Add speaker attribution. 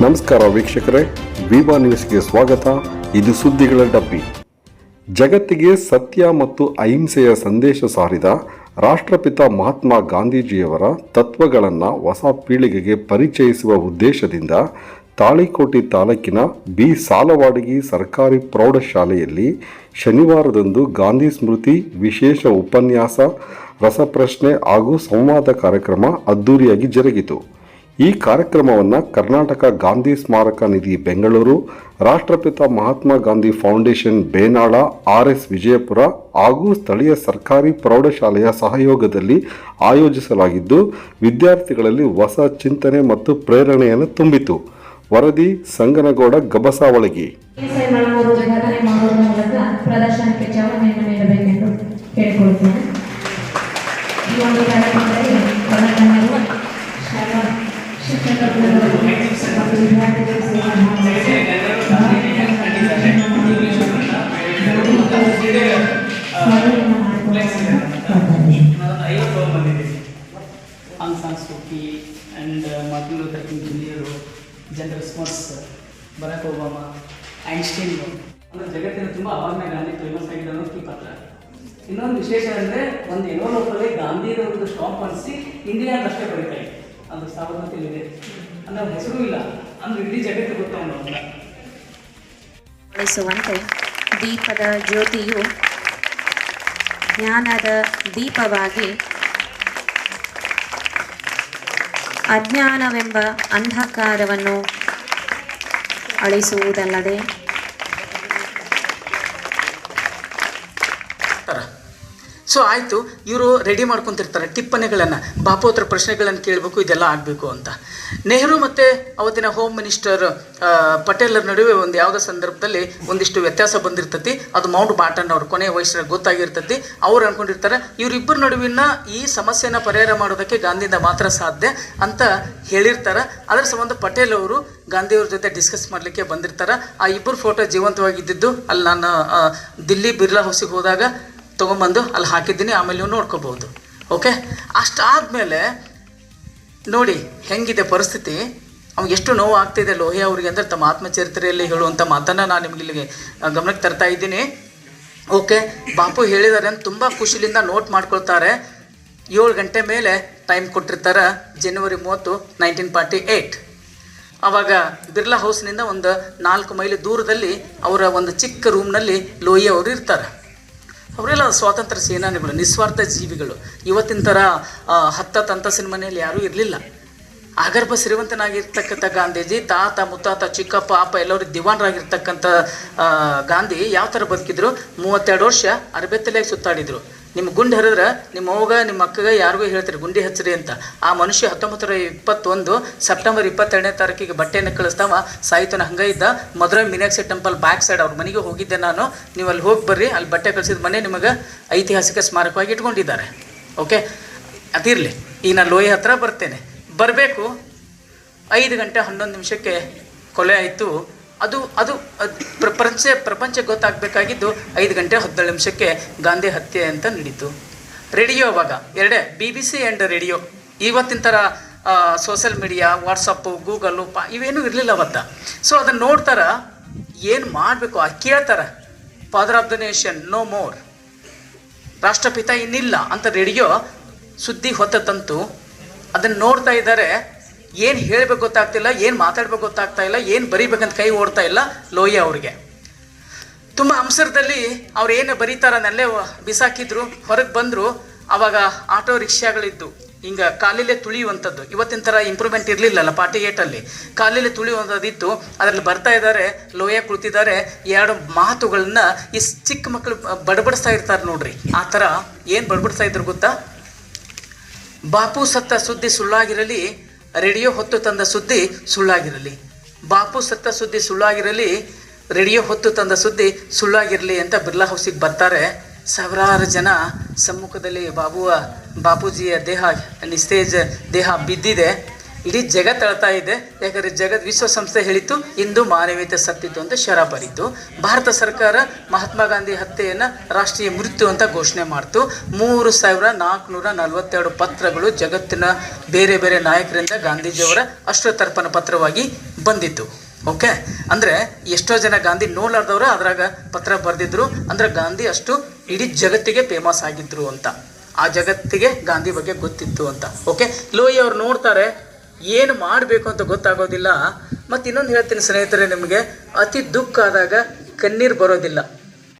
Speaker 1: ನಮಸ್ಕಾರ ವೀಕ್ಷಕರೇ, ವಿವಾ ನ್ಯೂಸ್ಗೆ ಸ್ವಾಗತ. ಇದು ಸುದ್ದಿಗಳ ಡಬ್ಬಿ. ಜಗತ್ತಿಗೆ ಸತ್ಯ ಮತ್ತು ಅಹಿಂಸೆಯ ಸಂದೇಶ ಸಾರಿದ ರಾಷ್ಟ್ರಪಿತ ಮಹಾತ್ಮ ಗಾಂಧೀಜಿಯವರ ತತ್ವಗಳನ್ನು ಹೊಸ ಪೀಳಿಗೆಗೆ ಪರಿಚಯಿಸುವ ಉದ್ದೇಶದಿಂದ ತಾಳಿಕೋಟೆ ತಾಲೂಕಿನ ಬಿ ಸಾಲವಾಡಗಿ ಸರ್ಕಾರಿ ಪ್ರೌಢಶಾಲೆಯಲ್ಲಿ ಶನಿವಾರದಂದು ಗಾಂಧಿ ಸ್ಮೃತಿ ವಿಶೇಷ ಉಪನ್ಯಾಸ, ರಸಪ್ರಶ್ನೆ ಹಾಗೂ ಸಂವಾದ ಕಾರ್ಯಕ್ರಮ ಅದ್ದೂರಿಯಾಗಿ ಜರುಗಿತು. ಈ ಕಾರ್ಯಕ್ರಮವನ್ನು ಕರ್ನಾಟಕ ಗಾಂಧಿ ಸ್ಮಾರಕ ನಿಧಿ ಬೆಂಗಳೂರು, ರಾಷ್ಟ್ರಪಿತ ಮಹಾತ್ಮ ಗಾಂಧಿ ಫೌಂಡೇಶನ್ ಬೇನಾಳ, RS ವಿಜಯಪುರ ಹಾಗೂ ಸ್ಥಳೀಯ ಸರ್ಕಾರಿ ಪ್ರೌಢಶಾಲೆಯ ಸಹಯೋಗದಲ್ಲಿ ಆಯೋಜಿಸಲಾಗಿದ್ದು, ವಿದ್ಯಾರ್ಥಿಗಳಲ್ಲಿ ಹೊಸ ಚಿಂತನೆ ಮತ್ತು ಪ್ರೇರಣೆಯನ್ನು ತುಂಬಿತು. ವರದಿ ಸಂಗನಗೌಡ ಗಬಸಾವಳಗಿ.
Speaker 2: ಪ್ರದರ್ಶನಕ್ಕೆ ಚಾಲನೆಯನ್ನು ನೀಡಬೇಕೆಂದು ಕೇಳಿಕೊಳ್ಳುತ್ತೇನೆ. ಈ ಒಂದು ಕಾರ್ಯಕ್ರಮದಲ್ಲಿ
Speaker 3: Aung San Suu Kyi and Martin Luther King Junior, General Smuts, Barack Obama, Einstein ಅಂದರೆ ಜಗತ್ತಿನ ತುಂಬ ಅವಾಗನೇ ಗಾಂಧಿ ಫೇಮಸ್ ಆಗಿದೆ ಅನ್ನೋದು ಈ ಪತ್ರ. ಇನ್ನೊಂದು ವಿಶೇಷ ಅಂದರೆ ಒಂದು ಎನ್ವಲೋಪಲ್ಲಿ ಗಾಂಧಿಯವರದ್ದು ಸ್ಟಾಂಪ್ ಅನಿಸಿ ಇಂಡಿಯಾ ಅಂತ ಅಷ್ಟೇ ಬರೀತಾ ಇದೆ. ಅದು ಸಾರ್ವತ್ರಿಕವಿದೆ ಅಂದರೆ ಅವ್ರ ಹೆಸರು ಇಲ್ಲ, ಅಂದರೆ ಇಡೀ ಜಗತ್ತು ಗೊತ್ತಾಗ
Speaker 4: ಉಳಿಸುವಂತೆ ದೀಪದ ಜ್ಯೋತಿಯು ಜ್ಞಾನದ ದೀಪವಾಗಿ ಅಜ್ಞಾನವೆಂಬ ಅಂಧಕಾರವನ್ನು ಅಳಿಸುವುದಲ್ಲದೆ
Speaker 3: ಸೊ ಆಯಿತು, ಇವರು ರೆಡಿ ಮಾಡ್ಕೊತಿರ್ತಾರೆ ಟಿಪ್ಪಣಿಗಳನ್ನು, ಬಾಪೋತ್ರ ಪ್ರಶ್ನೆಗಳನ್ನು ಕೇಳಬೇಕು, ಇದೆಲ್ಲ ಆಗಬೇಕು ಅಂತ. ನೆಹರು ಮತ್ತು ಅವತ್ತಿನ ಹೋಮ್ ಮಿನಿಸ್ಟರ್ ಪಟೇಲರ ನಡುವೆ ಒಂದು ಯಾವುದೋ ಸಂದರ್ಭದಲ್ಲಿ ಒಂದಿಷ್ಟು ವ್ಯತ್ಯಾಸ ಬಂದಿರ್ತತಿ. ಅದು ಮೌಂಟ್ ಬಾಟನ್ ಅವ್ರ ಕೊನೆಯ ವಯಸ್ಸಿನ ಗೊತ್ತಾಗಿರ್ತತಿ. ಅವ್ರು ಅಂದ್ಕೊಂಡಿರ್ತಾರೆ ಇವರಿಬ್ಬರ ನಡುವಿನ ಈ ಸಮಸ್ಯೆನ ಪರಿಹಾರ ಮಾಡೋದಕ್ಕೆ ಗಾಂಧಿಯಿಂದ ಮಾತ್ರ ಸಾಧ್ಯ ಅಂತ ಹೇಳಿರ್ತಾರೆ. ಅದರ ಸಂಬಂಧ ಪಟೇಲ್ ಅವರು ಗಾಂಧಿಯವ್ರ ಜೊತೆ ಡಿಸ್ಕಸ್ ಮಾಡಲಿಕ್ಕೆ ಬಂದಿರ್ತಾರೆ. ಆ ಇಬ್ಬರು ಫೋಟೋ ಜೀವಂತವಾಗಿದ್ದಿದ್ದು ಅಲ್ಲಿ ನಾನು ದಿಲ್ಲಿ ಬಿರ್ಲಾ ಹೌಸಿಗೆ ಹೋದಾಗ ತೊಗೊಂಬಂದು ಅಲ್ಲಿ ಹಾಕಿದ್ದೀನಿ, ಆಮೇಲೆ ನೀವು ನೋಡ್ಕೋಬೋದು. ಓಕೆ, ಅಷ್ಟಾದಮೇಲೆ ನೋಡಿ ಹೆಂಗಿದೆ ಪರಿಸ್ಥಿತಿ. ಅವ್ನಿಗೆ ಎಷ್ಟು ನೋವು ಆಗ್ತಿದೆ ಲೋಹಿಯಾ ಅವರಿಗೆ ಅಂದರೆ ತಮ್ಮ ಆತ್ಮಚರಿತ್ರೆಯಲ್ಲಿ ಹೇಳುವಂಥ ಮಾತನ್ನು ನಾನು ನಿಮಗೆ ಇಲ್ಲಿಗೆ ಗಮನಕ್ಕೆ ತರ್ತಾ ಇದ್ದೀನಿ. ಓಕೆ, ಬಾಪು ಹೇಳಿದ್ದಾರೆ ಅಂತ ತುಂಬ ಖುಷಿಲಿಂದ ನೋಟ್ ಮಾಡ್ಕೊಳ್ತಾರೆ. 7 ಗಂಟೆ ಮೇಲೆ ಟೈಮ್ ಕೊಟ್ಟಿರ್ತಾರೆ, ಜನವರಿ 30, 1948. ಆವಾಗ ಬಿರ್ಲಾ ಹೌಸ್ನಿಂದ ಒಂದು 4 ಮೈಲಿ ದೂರದಲ್ಲಿ ಅವರ ಒಂದು ಚಿಕ್ಕ ರೂಮ್ನಲ್ಲಿ ಲೋಹಿಯಾ ಅವರು ಇರ್ತಾರೆ. ಅವರೆಲ್ಲ ಸ್ವಾತಂತ್ರ್ಯ ಸೇನಾನಿಗಳು, ನಿಸ್ವಾರ್ಥ ಜೀವಿಗಳು. ಇವತ್ತಿನ ಥರ ಹತ್ತಂತಸಿನ ಮನೆಯಲ್ಲಿ ಯಾರೂ ಇರಲಿಲ್ಲ. ಆಗರ್ಭ ಶ್ರೀಮಂತನಾಗಿರ್ತಕ್ಕಂಥ ಗಾಂಧೀಜಿ, ತಾತ ಮುತ್ತಾತ ಚಿಕ್ಕಪ್ಪ ಅಪ್ಪ ಎಲ್ಲರೂ ದಿವಾನರಾಗಿರ್ತಕ್ಕಂಥ ಗಾಂಧಿ ಯಾವ ಥರ ಬದುಕಿದ್ರು? 32 ವರ್ಷ ಅರಬೆತ್ತಲೆಯಾಗಿ ಸುತ್ತಾಡಿದರು. ನಿಮ್ಮ ಗುಂಡು ಹರಿದ್ರೆ ನಿಮ್ಮ ಅವ್ಗ ನಿಮ್ಮ ಅಕ್ಕಗೆ ಯಾರಿಗೂ ಹೇಳ್ತೀರಿ ಗುಂಡಿ ಹಚ್ಚಿರಿ ಅಂತ. ಆ ಮನುಷ್ಯ 1921 ಸೆಪ್ಟೆಂಬರ್ 22ನೇ ತಾರೀಕಿಗೆ ಬಟ್ಟೆಯನ್ನು ಕಳಿಸ್ತಾವ, ಸಾಯಿತನ ಹಂಗೆ ಇದ್ದ. Madurai Meenakshi temple back side ಅವ್ರ ಮನೆಗೆ ಹೋಗಿದ್ದೆ ನಾನು. ನೀವು ಅಲ್ಲಿ ಹೋಗಿ ಬರ್ರಿ, ಅಲ್ಲಿ ಬಟ್ಟೆ ಕಳಿಸಿದ ಮನೆ ನಿಮಗೆ ಐತಿಹಾಸಿಕ ಸ್ಮಾರಕವಾಗಿ ಇಟ್ಕೊಂಡಿದ್ದಾರೆ. ಓಕೆ, ಅದಿರಲಿ. ಈಗ ನಾನು ಲೋಹಿ ಹತ್ರ ಬರ್ತೇನೆ. ಬರಬೇಕು 5 ಗಂಟೆ 11 ನಿಮಿಷಕ್ಕೆ ಕೊಲೆ ಆಯಿತು. ಅದು ಪ್ರಪಂಚಕ್ಕೆ ಗೊತ್ತಾಗಬೇಕಾಗಿದ್ದು 5 ಗಂಟೆ 17 ನಿಮಿಷಕ್ಕೆ ಗಾಂಧಿ ಹತ್ಯೆ ಅಂತ ನಡೀತು. ರೇಡಿಯೋ ಅವಾಗ ಎರಡೇ, BBC ಆ್ಯಂಡ್ ರೇಡಿಯೋ. ಇವತ್ತಿನ ಥರ ಸೋಷಲ್ ಮೀಡಿಯಾ, ವಾಟ್ಸಪ್ಪು, ಗೂಗಲ್ಲು ಇವೇನೂ ಇರಲಿಲ್ಲ ಅವತ್ತ. ಸೊ ಅದನ್ನು ನೋಡ್ತಾರ, ಏನು ಮಾಡಬೇಕು ಕೇಳ್ತಾರೆ. Father of the nation no more, ರಾಷ್ಟ್ರಪಿತ ಇನ್ನಿಲ್ಲ ಅಂತ ರೇಡಿಯೋ ಸುದ್ದಿ ಹೊತ್ತಂತೂ ಅದನ್ನು ನೋಡ್ತಾ ಇದ್ದಾರೆ. ಏನು ಹೇಳಬೇಕು ಗೊತ್ತಾಗ್ತಿಲ್ಲ, ಏನು ಮಾತಾಡ್ಬೇಕು ಗೊತ್ತಾಗ್ತಾ ಇಲ್ಲ, ಏನು ಬರೀಬೇಕಂತ ಕೈ ಓಡ್ತಾ ಇಲ್ಲ ಲೋಹಿಯಾ ಅವ್ರಿಗೆ. ತುಂಬ ಅವಸರದಲ್ಲಿ ಅವ್ರು ಏನು ಬರೀತಾರನ್ನಲ್ಲೇ ಬಿಸಾಕಿದ್ರು. ಹೊರಗೆ ಬಂದರು. ಆವಾಗ ಆಟೋ ರಿಕ್ಷಾಗಳಿದ್ದು, ಹಿಂಗೆ ಕಾಲಿಲೆ ತುಳಿಯುವಂಥದ್ದು. ಇವತ್ತಿನ ಥರ ಇಂಪ್ರೂವ್ಮೆಂಟ್ ಇರಲಿಲ್ಲಲ್ಲ 48ಅಲ್ಲಿ. ಕಾಲಿಲೆ ತುಳಿಯುವಂಥದ್ದಿತ್ತು. ಅದರಲ್ಲಿ ಬರ್ತಾ ಇದ್ದಾರೆ, ಲೋಹಿಯಾ ಕುಳಿತಿದ್ದಾರೆ. 2 ಮಾತುಗಳನ್ನ ಈ ಚಿಕ್ಕ ಮಕ್ಕಳು ಬಡಬಡಿಸ್ತಾ ಇರ್ತಾರೆ ನೋಡ್ರಿ. ಆ ಥರ ಏನು ಬಡಬಡಿಸ್ತಾ ಇದ್ರು ಗೊತ್ತಾ? ಬಾಪು ಸತ್ತ ಸುದ್ದಿ ಸುಳ್ಳಾಗಿರಲಿ, ರೇಡಿಯೋ ಹೊತ್ತು ತಂದ ಸುದ್ದಿ ಸುಳ್ಳಾಗಿರಲಿ. ಬಾಪು ಸತ್ತ ಸುದ್ದಿ ಸುಳ್ಳಾಗಿರಲಿ, ರೇಡಿಯೋ ಹೊತ್ತು ತಂದ ಸುದ್ದಿ ಸುಳ್ಳಾಗಿರಲಿ ಅಂತ ಬಿರ್ಲಾ ಹೌಸಿಗೆ ಬರ್ತಾರೆ. ಸಾವಿರಾರು ಜನ ಸಮ್ಮುಖದಲ್ಲಿ ಬಾಪೂಜಿಯ ದೇಹ, ನಿಸ್ತೇಜ ದೇಹ ಬಿದ್ದಿದೆ. ಇಡೀ ಜಗತ್ತು ಅಳ್ತಾ ಇದೆ. ಯಾಕಂದರೆ ವಿಶ್ವಸಂಸ್ಥೆ ಹೇಳಿತ್ತು ಇಂದು ಮಾನವೀಯತೆ ಸತ್ತಿತ್ತು ಅಂತ ಶರ ಬರೀತು. ಭಾರತ ಸರ್ಕಾರ ಮಹಾತ್ಮ ಗಾಂಧಿ ಹತ್ಯೆಯನ್ನು ರಾಷ್ಟ್ರೀಯ ಮೃತ್ಯು ಅಂತ ಘೋಷಣೆ ಮಾಡ್ತು. 3442 ಪತ್ರಗಳು ಜಗತ್ತಿನ ಬೇರೆ ಬೇರೆ ನಾಯಕರಿಂದ ಗಾಂಧೀಜಿಯವರ ಅಶ್ರುತರ್ಪಣ ಪತ್ರವಾಗಿ ಬಂದಿತ್ತು. ಓಕೆ, ಅಂದರೆ ಎಷ್ಟೋ ಜನ ಗಾಂಧಿ ನೋಡ್ಲಾರ್ದವ್ರು ಅದ್ರಾಗ ಪತ್ರ ಬರೆದಿದ್ರು. ಅಂದರೆ ಗಾಂಧಿ ಅಷ್ಟು ಇಡೀ ಜಗತ್ತಿಗೆ ಫೇಮಸ್ ಆಗಿದ್ರು ಅಂತ, ಆ ಜಗತ್ತಿಗೆ ಗಾಂಧಿ ಬಗ್ಗೆ ಗೊತ್ತಿತ್ತು ಅಂತ. ಓಕೆ, ಲೋಯಿ ಅವ್ರು ನೋಡ್ತಾರೆ, ಏನು ಮಾಡಬೇಕು ಅಂತ ಗೊತ್ತಾಗೋದಿಲ್ಲ. ಮತ್ತು ಇನ್ನೊಂದು ಹೇಳ್ತೀನಿ ಸ್ನೇಹಿತರೆ, ನಿಮಗೆ ಅತಿ ದುಃಖ ಆದಾಗ ಕಣ್ಣೀರು ಬರೋದಿಲ್ಲ.